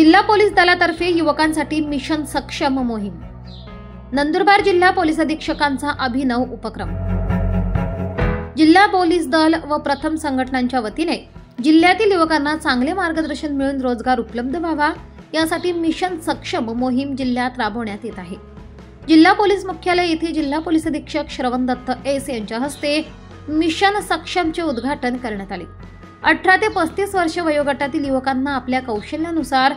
जिल्हा पोलीस दलातर्फे युवकांसाठी मिशन सक्षम मोहीम। नंदुरबार जिल्हा पोलीस अधीक्षकांचा अभिनव उपक्रम। जिल्हा पोलीस दल व प्रथम संघटनांच्या वतीने जिल्ह्यातील युवकांना चांगले मार्गदर्शन मिळून रोजगार उपलब्ध व्हावा यासाठी मिशन सक्षम मोहीम जिल्ह्यात राबवण्यात येत आहे। जिल्हा पोलीस मुख्यालय येथे जिल्हा पोलीस अधीक्षक श्रवण दत्त एस यांच्या हस्ते मिशन सक्षमचे उद्घाटन करण्यात आले। 18 ते 35 वर्ष वयोगटातील युवकांना आपल्या कौशल्यानुसार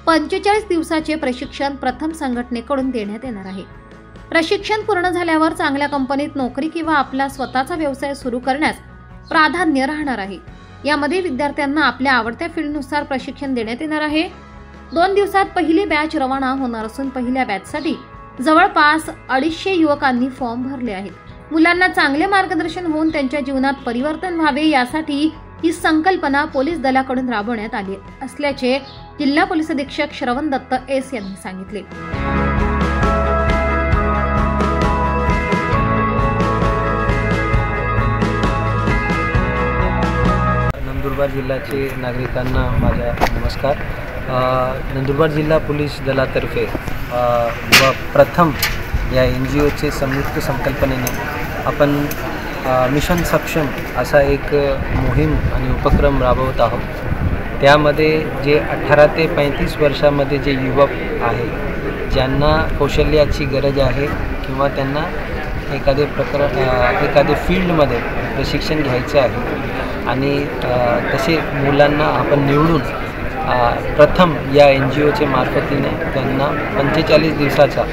45 दिवसाचे प्रशिक्षण प्रथम संघटनेकडून देण्यात येणार आहे। प्रशिक्षण पूर्ण झाल्यावर चांगल्या कंपनीत नोकरी किंवा आपला स्वतःचा व्यवसाय सुरू करण्यास प्राधान्य राहणार आहे। यामध्ये विद्यार्थ्यांना आपल्या आवडत्या फील्डनुसार प्रशिक्षण देण्यात येणार आहे। 2 दिवसात पहिली बॅच रवाना होणार असून पहिल्या बॅचसाठी जवळपास 250 युवकांनी फॉर्म भरले आहेत। मुलांना चांगले मार्गदर्शन होऊन त्यांच्या जीवनात परिवर्तन व्हावे यासाठी ही संकल्पना पोलीस दलाकडून राबवण्यात आली असल्याचे जिल्हा पोलीस अधीक्षक श्रवण दत्त एस यांनी सांगितले। नंदुरबार जिल्ह्याचे नागरिकांना माझा नमस्कार। नंदुरबार जिल्हा पोलीस दलातर्फे व प्रथम या NGOचे संयुक्त संकल्पनेने आपण मिशन सक्षम असा एक मोहीम आणि उपक्रम राबवत आहोत। त्यामध्ये जे 18 ते 35 वर्षामध्ये जे युवक आहेत ज्यांना कौशल्याची गरज आहे किंवा त्यांना एखाद्या फील्डमध्ये प्रशिक्षण घ्यायचं आहे आणि तसे मुलांना आपण निवडून प्रथम या NGOचे मार्फतीने त्यांना 45 दिवसाचा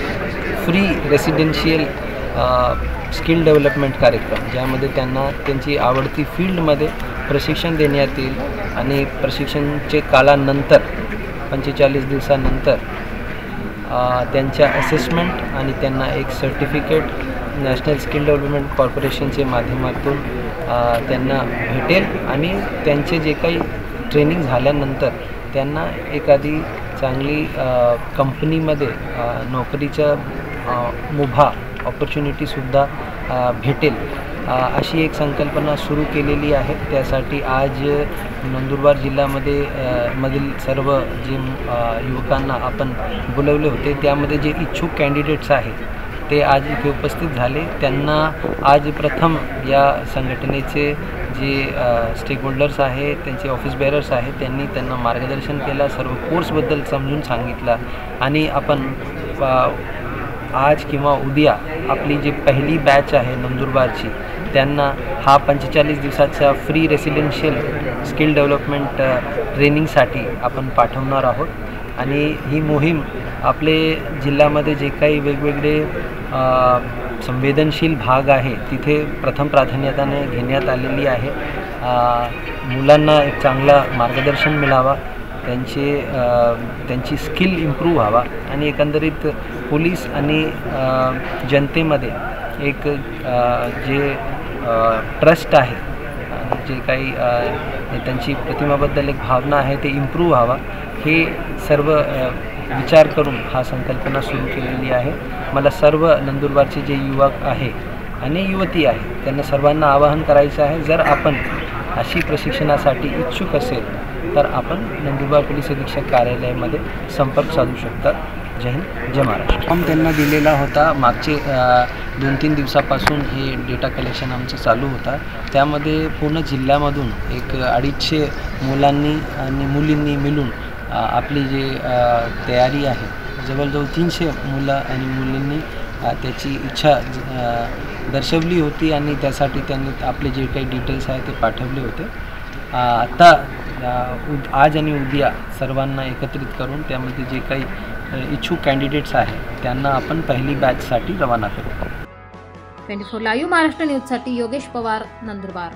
फ्री रेसिडेन्शियल स्किल डेव्हलपमेंट कार्यक्रम ज्यामध्ये त्यांना त्यांची आवडती फील्डमध्ये प्रशिक्षण देण्यात येईल आणि प्रशिक्षणाचे कालानंतर 45 दिवसानंतर त्यांच्या असेसमेंट आणि त्यांना एक सर्टिफिकेट नॅशनल स्किल डेव्हलपमेंट कॉर्पोरेशनचे माध्यमातून त्यांना भेटेल आणि त्यांचे जे काही ट्रेनिंग झाल्यानंतर त्यांना एखादी चांगली कंपनीमध्ये नोकरीचा मुभा ऑपॉर्च्युनिटीसुद्धा भेटेल अशी एक संकल्पना सुरू केलेली आहे। त्यासाठी आज नंदुरबार जिल्ह्यामध्ये मधील सर्व जे युवकांना आपण बोलवले होते त्यामध्ये जे इच्छुक कॅन्डिडेट्स आहेत ते आज इथे उपस्थित झाले। त्यांना आज प्रथम या संघटनेचे जे स्टेक होल्डर्स आहेत त्यांचे ऑफिस बेअरर्स आहेत त्यांनी त्यांना मार्गदर्शन केलं, सर्व कोर्सबद्दल समजून सांगितलं आणि आपण आज किंवा उद्या आपली जी पहिली बॅच आहे नंदुरबारची त्यांना हा 45 दिवसाचा फ्री रेसिडेन्शियल स्किल डेव्हलपमेंट ट्रेनिंगसाठी आपण पाठवणार आहोत। आणि ही मोहीम आपले जिल्ह्यामध्ये जे काही वेगवेगळे संवेदनशील भाग आहे तिथे प्रथम प्राधान्याने घेण्यात आलेली आहे। मुलांना एक चांगला मार्गदर्शन मिळावा, त्यांची स्किल इम्प्रूव्ह व्हावा आणि एकंदरीत पोलीस आणि जनतेमध्ये एक जे ट्रस्ट आहे जे काही त्यांची प्रतिमाबद्दल एक भावना आहे ते इम्प्रूव्ह व्हावा हे सर्व विचार करून हा संकल्पना सुरू केलेली आहे। मला सर्व नंदुरबारचे जे युवक आहे आणि युवती आहे त्यांना सर्वांना आवाहन करायचं आहे, जर आपण अशी प्रशिक्षणासाठी इच्छुक असेल तर आपण नंदुरबार पोलीस अधीक्षक कार्यालयामध्ये संपर्क साधू शकतात। जय हिंद, जय महाराष्ट्र। फॉर्म त्यांना दिलेला होता। मागचे 2-3 दिवसापासून हे डेटा कलेक्शन आमचं चालू होता। त्यामध्ये पूर्ण जिल्ह्यामधून एक 250 मुलांनी आणि मुलींनी मिळून आपली जे तयारी आहे जवळजवळ 300 मुलं आणि मुलींनी त्याची इच्छा दर्शवली होती आणि त्यासाठी त्यांनी आपले जे काही डिटेल्स आहे ते पाठवले होते। आता आज आणि उद्या सर्वांना एकत्रित करून त्यामध्ये जे काही इच्छुक कॅन्डिडेट्स आहेत त्यांना आपण पहिली बॅचसाठी रवाना करू। 24 लाईव्ह महाराष्ट्र न्यूजसाठी योगेश पवार, नंदुरबार।